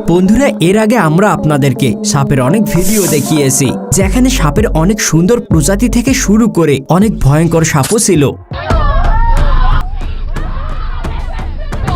বন্ধুরা, এর আগে আমরা আপনাদেরকে সাপের অনেক ভিডিও দেখিয়েছি, যেখানে সাপের অনেক সুন্দর প্রজাতি থেকে শুরু করে অনেক ভয়ঙ্কর সাপও ছিল।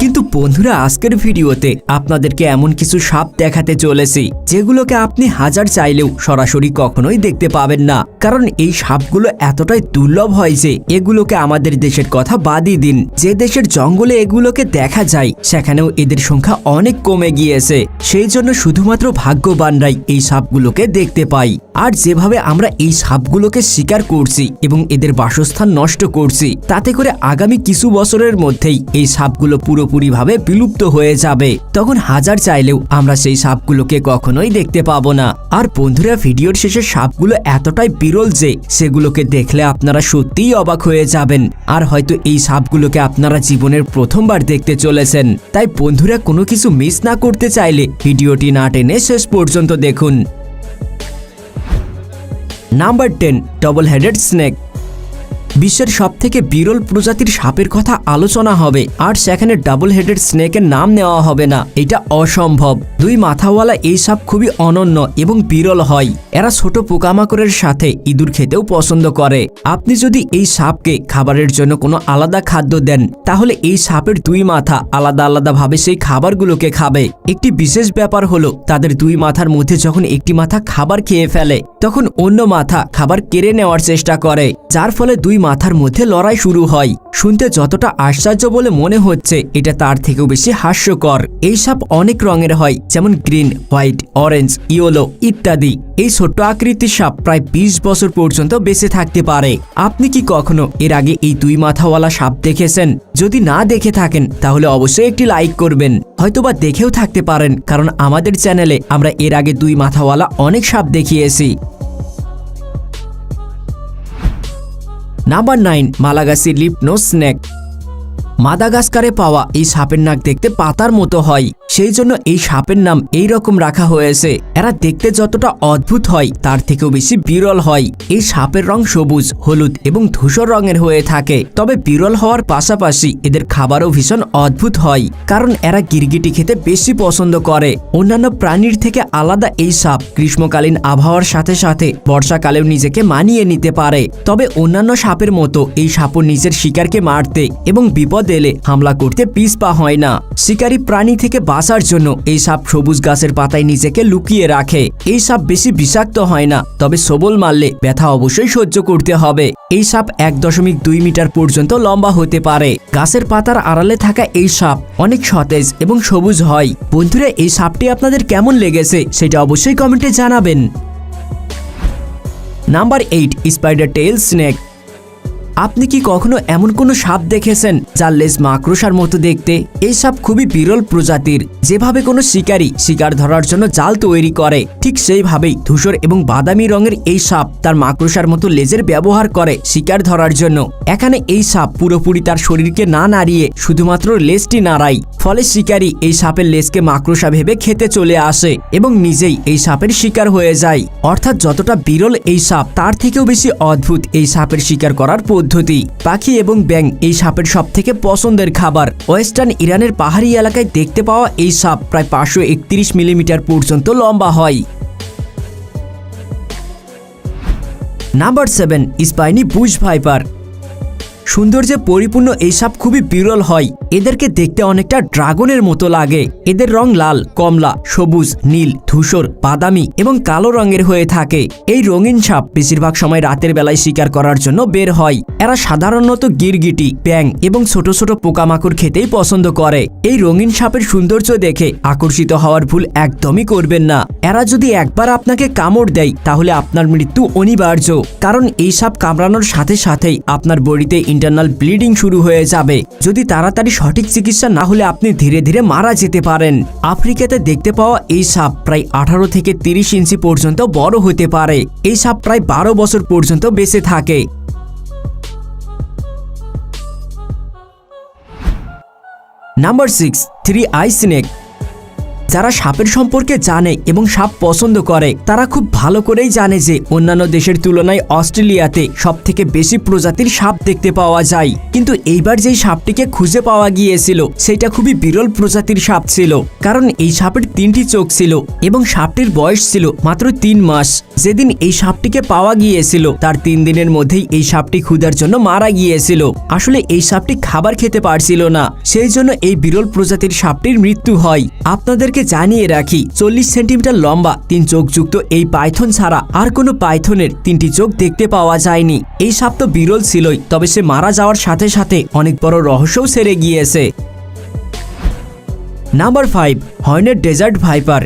কিন্তু বন্ধুরা, আজকের ভিডিওতে আপনাদেরকে এমন কিছু সাপ দেখাতে চলেছি যেগুলোকে আপনি হাজার চাইলেও সরাসরি কখনোই দেখতে পাবেন না, কারণ এই সাপগুলো এতটাই দুর্লভ হয় যে এগুলোকে আমাদের দেশের কথা বাদই দিন, যে দেশের জঙ্গলে এগুলোকে দেখা যায় সেখানেও এদের সংখ্যা অনেক কমে গিয়েছে। সেই জন্য শুধুমাত্র ভাগ্যবানরাই এই সাপগুলোকে দেখতে পাই। আর যেভাবে আমরা এই সাপগুলোকে শিকার করছি এবং এদের বাসস্থান নষ্ট করছি, তাতে করে আগামী কিছু বছরের মধ্যেই এই সাপগুলো পুরোপুরিভাবে বিলুপ্ত হয়ে যাবে। তখন হাজার চাইলেও আমরা সেই সাপগুলোকে কখনোই দেখতে পাবো না। আর বন্ধুরা, ভিডিওর শেষে সাপগুলো এতটাই বিরল যে সেগুলোকে দেখলে আপনারা সত্যিই অবাক হয়ে যাবেন। আর হয়তো এই সাপগুলোকে আপনারা জীবনের প্রথমবার দেখতে চলেছেন। তাই বন্ধুরা, কোনো কিছু মিস না করতে চাইলে ভিডিওটি না টেনে শেষ পর্যন্ত দেখুন। Number 10, double headed snake. বিশ্বের সবথেকে বিরল প্রজাতির সাপের কথা আলোচনা হবে, আর সেখানে ডাবল হেডেড স্নেকের নাম নেওয়া হবে না, এটা অসম্ভব। দুই মাথাওয়ালা এই সাপ খুবই অনন্য এবং বিরল হয়। এরা ছোট পোকামাকড়ের সাথে ইঁদুর খেতেও পছন্দ করে। আপনি যদি এই সাপকে খাবারের জন্য কোনো আলাদা খাদ্য দেন, তাহলে এই সাপের দুই মাথা আলাদা আলাদাভাবে সেই খাবারগুলোকে খাবে। একটি বিশেষ ব্যাপার হলো, তাদের দুই মাথার মধ্যে যখন একটি মাথা খাবার খেয়ে ফেলে, তখন অন্য মাথা খাবার কেড়ে নেওয়ার চেষ্টা করে, যার ফলে দুই মাথার মধ্যে লড়াই শুরু হয়। শুনতে যতটা আশ্চর্য বলে মনে হচ্ছে, এটা তার থেকেও বেশি হাস্যকর। এই সাপ অনেক রঙের হয়, যেমন গ্রিন, হোয়াইট, অরেঞ্জ, ইয়েলো ইত্যাদি। এই ছোট্ট আকৃতির সাপ প্রায় 20 বছর পর্যন্ত বেঁচে থাকতে পারে। আপনি কি কখনো এর আগে এই দুই মাথাওয়ালা সাপ দেখেছেন? যদি না দেখে থাকেন তাহলে অবশ্যই একটি লাইক করবেন। হয়তোবা দেখেও থাকতে পারেন, কারণ আমাদের চ্যানেলে আমরা এর আগে দুই মাথাওয়ালা অনেক সাপ দেখিয়েছি। Number 9, Malagasy leaf nose snake. মাদাগাস্কারে পাওয়া এই সাপের নাক দেখতে পাতার মতো হয়, সেই জন্য এই সাপের নাম এই রকম রাখা হয়েছে। এরা দেখতে যতটা অদ্ভুত হয়, তার থেকেও বেশি বিরল হয়। এই সাপের রং সবুজ, হলুদ এবং ধূসর রঙের হয়ে থাকে। তবে বিরল হওয়ার পাশাপাশি এদের খাবারও ভীষণ অদ্ভুত হয়, কারণ এরা গিরগিটি খেতে বেশি পছন্দ করে। অন্যান্য প্রাণীর থেকে আলাদা এই সাপ গ্রীষ্মকালীন আবহাওয়ার সাথে সাথে বর্ষাকালেও নিজেকে মানিয়ে নিতে পারে। তবে অন্যান্য সাপের মতো এই সাপও নিজের শিকারকে মারতে এবং বিপদ এলে হামলা করতে পিছপা হয় না। শিকারী প্রাণী থেকে বাঁচার জন্য এই সাপ সবুজ গাছের পাতায় নিজেকে লুকিয়ে রাখে। এই সাপ বেশি বিষাক্ত হয় না, তবে সবল মারলে ব্যথা অবশ্যই সহ্য করতে হবে। এই সাপ 1.2 মিটার পর্যন্ত লম্বা হতে পারে। গাছের পাতার আড়ালে থাকা এই সাপ অনেক সতেজ এবং সবুজ হয়। বন্ধুরা, এই সাপটি আপনাদের কেমন লেগেছে সেটা অবশ্যই কমেন্টে জানাবেন। Number 8, spider tail snake. আপনি কি কখনো এমন কোনো সাপ দেখেছেন যার লেজ মাকড়সার মতো দেখতে? এই সাপ খুবই বিরল প্রজাতির। যেভাবে কোনো শিকারী শিকার ধরার জন্য জাল তৈরি করে, ঠিক সেইভাবেই ধূসর এবং বাদামি রঙের এই সাপ তার মাকড়সার মতো লেজের ব্যবহার করে শিকার ধরার জন্য। এখানে এই সাপ পুরোপুরি তার শরীরকে না নাড়িয়ে শুধুমাত্র লেজটি নাড়ায়, ফলে শিকারী এই সাপের লেজকে মাকড়সা ভেবে খেতে চলে আসে এবং নিজেই এই সাপের শিকার হয়ে যায়। অর্থাৎ যতটা বিরল এই সাপ, তার থেকেও বেশি অদ্ভুত এই সাপের শিকার করার পদ্ধতি। পাখি এবং ব্যাঙ এই সাপের সবথেকে পছন্দের খাবার। ওয়েস্টার্ন ইরানের পাহাড়ি এলাকায় দেখতে পাওয়া এই সাপ প্রায় 531 মিলিমিটার পর্যন্ত লম্বা হয়। Number 7, spiny Bush viper. সৌন্দর্যে পরিপূর্ণ এই সাপ খুবই বিরল হয়। এদেরকে দেখতে অনেকটা ড্রাগনের মতো লাগে। এদের রং লাল, কমলা, সবুজ, নীল, ধূসর, বাদামি এবং কালো রঙের হয়ে থাকে। এই রঙিন সাপ বেশিরভাগ সময় রাতের বেলায় শিকার করার জন্য বের হয়। এরা সাধারণত গিরগিটি, ব্যাঙ এবং ছোট ছোট পোকামাকড় খেতেই পছন্দ করে। এই রঙিন সাপের সৌন্দর্য দেখে আকর্ষিত হওয়ার ভুল একদমই করবেন না। এরা যদি একবার আপনাকে কামড় দেয়, তাহলে আপনার মৃত্যু অনিবার্য, কারণ এই সাপ কামড়ানোর সাথে সাথেই আপনার বডিতে ইন্টারনাল ব্লিডিং শুরু হয়ে যাবে। যদি তাড়াতাড়ি সঠিক চিকিৎসা না হলে আপনি ধীরে ধীরে মারা যেতে পারেন। আফ্রিকাতে দেখতে পাওয়া এই সাপ প্রায় 18 থেকে 30 ইঞ্চি পর্যন্ত বড় হতে পারে। এই সাপ প্রায় 12 বছর পর্যন্ত বেঁচে থাকে। Number 6, 3 I snake. যারা সাপের সম্পর্কে জানে এবং সাপ পছন্দ করে তারা খুব ভালো করেই জানে যে অন্যান্য দেশের তুলনায় অস্ট্রেলিয়াতে সবথেকে বেশি প্রজাতির সাপ দেখতে পাওয়া যায়। কিন্তু এইবার যেই সাপটিকে খুঁজে পাওয়া গিয়েছিল সেটা খুবই বিরল প্রজাতির সাপ ছিল, কারণ এই সাপের 3টি চোখ ছিল এবং সাপটির বয়স ছিল মাত্র 3 মাস। যেদিন এই সাপটিকে পাওয়া গিয়েছিল তার 3 দিনের মধ্যেই এই সাপটি ক্ষুধার জন্য মারা গিয়েছিল। আসলে এই সাপটি খাবার খেতে পারছিল না, সেই জন্য এই বিরল প্রজাতির সাপটির মৃত্যু হয়। আপনাদেরকে জানিয়ে রাখি, 40 সেন্টিমিটার লম্বা 3 চোখযুক্ত এই পাইথন ছাড়া আর কোনো পাইথনের 3টি চোখ দেখতে পাওয়া যায়নি। এই সাপ তো বিরল ছিলই, তবে সে মারা যাওয়ার সাথে সাথে অনেক বড় রহস্যও সেরে গিয়েছে। Number 5, horned desert viper.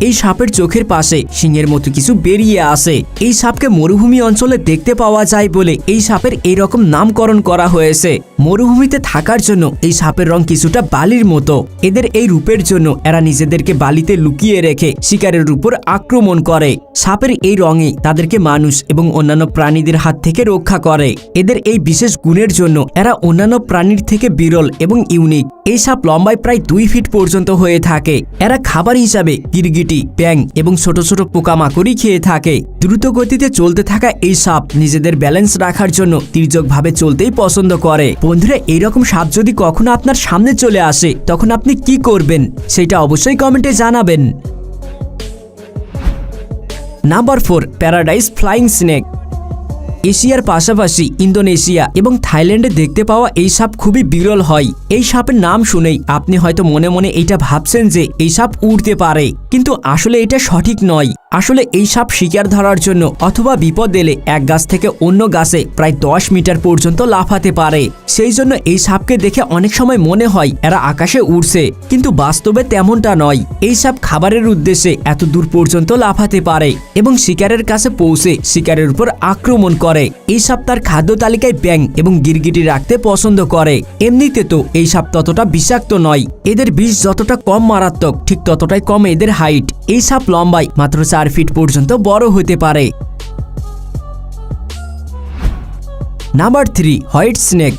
এই সাপের চোখের পাশে সিংহের মতো কিছু বেরিয়ে আসে। এই সাপকে মরুভূমি অঞ্চলে দেখতে পাওয়া যায় বলে এই সাপের এই রকম নামকরণ করা হয়েছে। মরুভূমিতে থাকার জন্য এই সাপের রং কিছুটা বালির মতো। এদের এই রূপের জন্য এরা নিজেদেরকে বালিতে লুকিয়ে রেখে শিকারের উপর আক্রমণ করে। সাপের এই রঙে তাদেরকে মানুষ এবং অন্যান্য প্রাণীদের হাত থেকে রক্ষা করে। এদের এই বিশেষ গুণের জন্য এরা অন্যান্য প্রাণীর থেকে বিরল এবং ইউনিক। এই সাপ লম্বায় প্রায় 2 ফিট পর্যন্ত হয়ে থাকে। এরা খাবার হিসাবে গিরগিটি, ব্যাঙ এবং ছোট ছোট পোকামাকড়ই খেয়ে থাকে। দ্রুত গতিতে চলতে থাকা এই সাপ নিজেদের ব্যালেন্স রাখার জন্য তির্যকভাবে চলতেই পছন্দ করে। বন্ধুরা, এইরকম সাপ যদি কখনো আপনার সামনে চলে আসে তখন আপনি কি করবেন সেটা অবশ্যই কমেন্টে জানাবেন। Number 4, paradise flying snake. এশিয়ার পাশাপাশি ইন্দোনেশিয়া এবং থাইল্যান্ডে দেখতে পাওয়া এই সাপ খুবই বিরল হয়। এই সাপের নাম শুনেই আপনি হয়তো মনে মনে এইটা ভাবছেন যে এই সাপ উড়তে পারে, কিন্তু আসলে এটা সঠিক নয়। আসলে এই সাপ শিকার ধরার জন্য অথবা বিপদ এলে এক গাছ থেকে অন্য গাছে প্রায় 10 মিটার পর্যন্ত লাফাতে পারে। সেই জন্য এই সাপকে দেখে অনেক সময় মনে হয় এরা আকাশে উড়ছে, কিন্তু বাস্তবে তেমনটা নয়। এই সাপ খাবারের উদ্দেশ্যে এত দূর পর্যন্ত লাফাতে পারে এবং শিকারের কাছে পৌঁছে শিকারের উপর আক্রমণ করে। এই সাপ তার খাদ্য তালিকায় ব্যাঙ এবং গিরগিটি রাখতে পছন্দ করে। এমনিতে তো এই সাপ ততটা বিষাক্ত নয়। এদের বিষ যতটা কম মারাত্মক ঠিক ততটাই কম এদের হাইট। এই সাপ লম্বায় মাত্র 4 ফিট পর্যন্ত বড় হতে পারে। Number 3, white snake.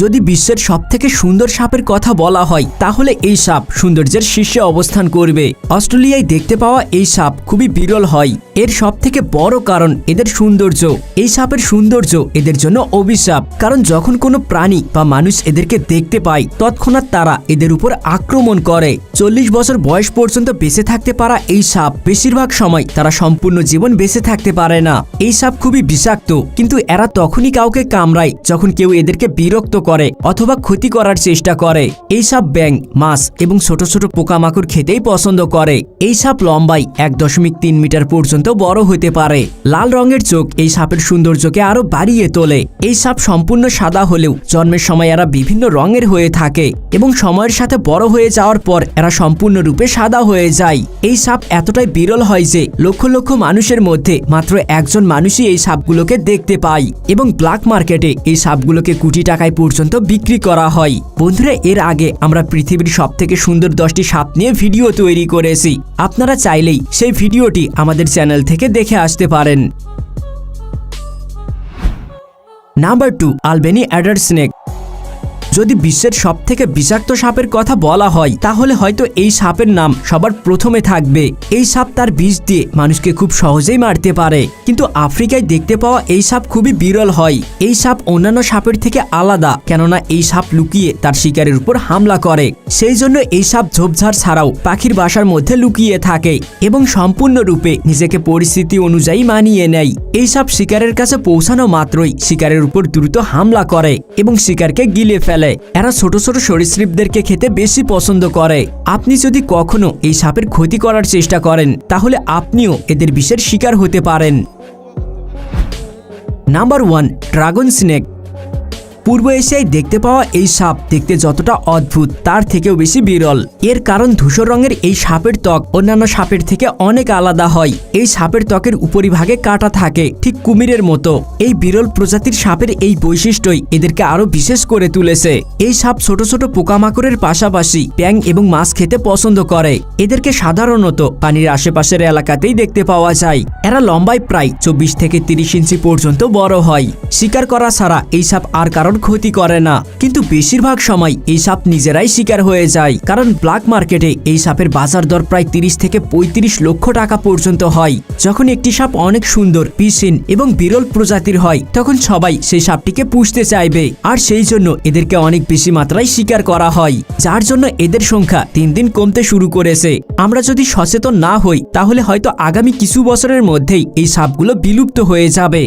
যদি বিশ্বের সবথেকে সুন্দর সাপের কথা বলা হয় তাহলে এই সাপ সৌন্দর্যের শীর্ষে অবস্থান করবে। অস্ট্রেলিয়ায় দেখতে পাওয়া এই সাপ খুবই বিরল হয়। এর সবথেকে বড় কারণ এদের সৌন্দর্য। এই সাপের সৌন্দর্য এদের জন্য অভিশাপ, কারণ যখন কোনো প্রাণী বা মানুষ এদেরকে দেখতে পায় তৎক্ষণাৎ তারা এদের উপর আক্রমণ করে। 40 বছর বয়স পর্যন্ত বেঁচে থাকতে পারা এই সাপ বেশিরভাগ সময় তারা সম্পূর্ণ জীবন বেঁচে থাকতে পারে না। এই সাপ খুবই বিষাক্ত, কিন্তু এরা তখনই কাউকে কামড়ায় যখন কেউ এদেরকে বিরক্ত করে অথবা ক্ষতি করার চেষ্টা করে। এই সাপ ব্যাঙ, মাছ এবং ছোট ছোট পোকামাকড় খেতেই পছন্দ করে। এই সাপ লম্বায় 1.3 মিটার পর্যন্ত বড় হতে পারে। লাল রঙের চোখ এই সাপের সৌন্দর্যকে আরো বাড়িয়ে তোলে। এই সাপ সম্পূর্ণ সাদা হলেও জন্মের সময় এরা বিভিন্ন রঙের হয়ে থাকে এবং সময়ের সাথে বড় হয়ে যাওয়ার পর এরা সম্পূর্ণরূপে সাদা হয়ে যায়। এই সাপ এতটাই বিরল হয় যে লক্ষ লক্ষ মানুষের মধ্যে মাত্র একজন মানুষই এই সাপগুলোকে দেখতে পায় এবং ব্ল্যাক মার্কেটে এই সাপগুলোকে কোটি টাকায় পর্যন্ত বিক্রি করা হয়। বন্ধুরা, এর আগে আমরা পৃথিবীর সবথেকে সুন্দর 10টি সাপ নিয়ে ভিডিও তৈরি করেছি। আপনারা চাইলেই সেই ভিডিওটি আমাদের চ্যানেল থেকে দেখে আসতে পারেন। Number 2, আলবেনি Eder snake. যদি বিশ্বের সবথেকে বিষাক্ত সাপের কথা বলা হয় তাহলে হয়তো এই সাপের নাম সবার প্রথমে থাকবে। এই সাপ তার বিষ দিয়ে মানুষকে খুব সহজেই মারতে পারে, কিন্তু আফ্রিকায় দেখতে পাওয়া এই সাপ খুবই বিরল হয়। এই সাপ অন্যান্য সাপের থেকে আলাদা, কেননা এই সাপ লুকিয়ে তার শিকারের উপর হামলা করে। সেই জন্য এই সাপ ঝোপঝাড় ছাড়াও পাখির বাসার মধ্যে লুকিয়ে থাকে এবং সম্পূর্ণরূপে নিজেকে পরিস্থিতি অনুযায়ী মানিয়ে নেয়। এই সাপ শিকারের কাছে পৌঁছানো মাত্রই শিকারের উপর দ্রুত হামলা করে এবং শিকারকে গিলে ফেলে। এরা ছোট ছোট সরীসৃপদেরকে খেতে বেশি পছন্দ করে। আপনি যদি কখনো এই সাপের ক্ষতি করার চেষ্টা করেন তাহলে আপনিও এদের বিষের শিকার হতে পারেন। Number 1, dragon snake. পূর্ব এশিয়ায় দেখতে পাওয়া এই সাপ দেখতে যতটা অদ্ভুত তার থেকেও বেশি বিরল। এর কারণ ধূসর রঙের এই সাপের ত্বক অন্যান্য সাপের থেকে অনেক আলাদা হয়। এই সাপের ত্বকের উপরিভাগে কাটা থাকে, ঠিক কুমিরের মতো। এই বিরল প্রজাতির সাপের এই বৈশিষ্ট্যই এদেরকে আরো বিশেষ করে তুলেছে। এই সাপ ছোট ছোট পোকামাকড়ের পাশাপাশি ব্যাঙ এবং মাছ খেতে পছন্দ করে। এদেরকে সাধারণত পানির আশেপাশের এলাকাতেই দেখতে পাওয়া যায়। এরা লম্বায় প্রায় 24 থেকে 30 ইঞ্চি পর্যন্ত বড় হয়। শিকার করা ছাড়া এই সাপ আর কারো কারোর ক্ষতি করে না, কিন্তু বেশিরভাগ সময় এই সাপ নিজেরাই শিকার হয়ে যায়, কারণ ব্ল্যাক মার্কেটে এই সাপের বাজার দর প্রায় 30 থেকে 35 লক্ষ টাকা পর্যন্ত হয়। যখন একটি সাপ অনেক সুন্দর, পিসিন এবং বিরল প্রজাতির হয়, তখন সবাই সেই সাপটিকে পুষতে চাইবে, আর সেই জন্য এদেরকে অনেক বেশি মাত্রায় শিকার করা হয়, যার জন্য এদের সংখ্যা দিন দিন কমতে শুরু করেছে। আমরা যদি সচেতন না হই তাহলে হয়তো আগামী কিছু বছরের মধ্যেই এই সাপগুলো বিলুপ্ত হয়ে যাবে।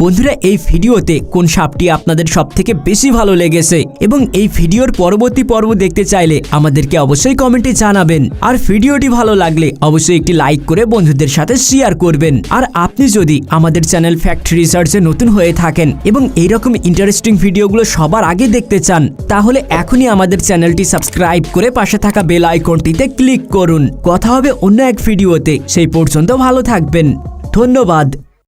বন্ধুরা, এই ভিডিওতে কোন সাপটি আপনাদের সবথেকে বেশি ভালো লেগেছে এবং এই ভিডিওর পরবর্তী পর্ব দেখতে চাইলে আমাদেরকে অবশ্যই কমেন্টে জানাবেন। আর ভিডিওটি ভালো লাগলে অবশ্যই একটি লাইক করে বন্ধুদের সাথে শেয়ার করবেন। আর আপনি যদি আমাদের চ্যানেল ফ্যাক্ট রিসার্চে নতুন হয়ে থাকেন এবং এইরকম ইন্টারেস্টিং ভিডিওগুলো সবার আগে দেখতে চান, তাহলে এখনই আমাদের চ্যানেলটি সাবস্ক্রাইব করে পাশে থাকা বেল আইকনটিতে ক্লিক করুন। কথা হবে অন্য এক ভিডিওতে, সেই পর্যন্ত ভালো থাকবেন। ধন্যবাদ।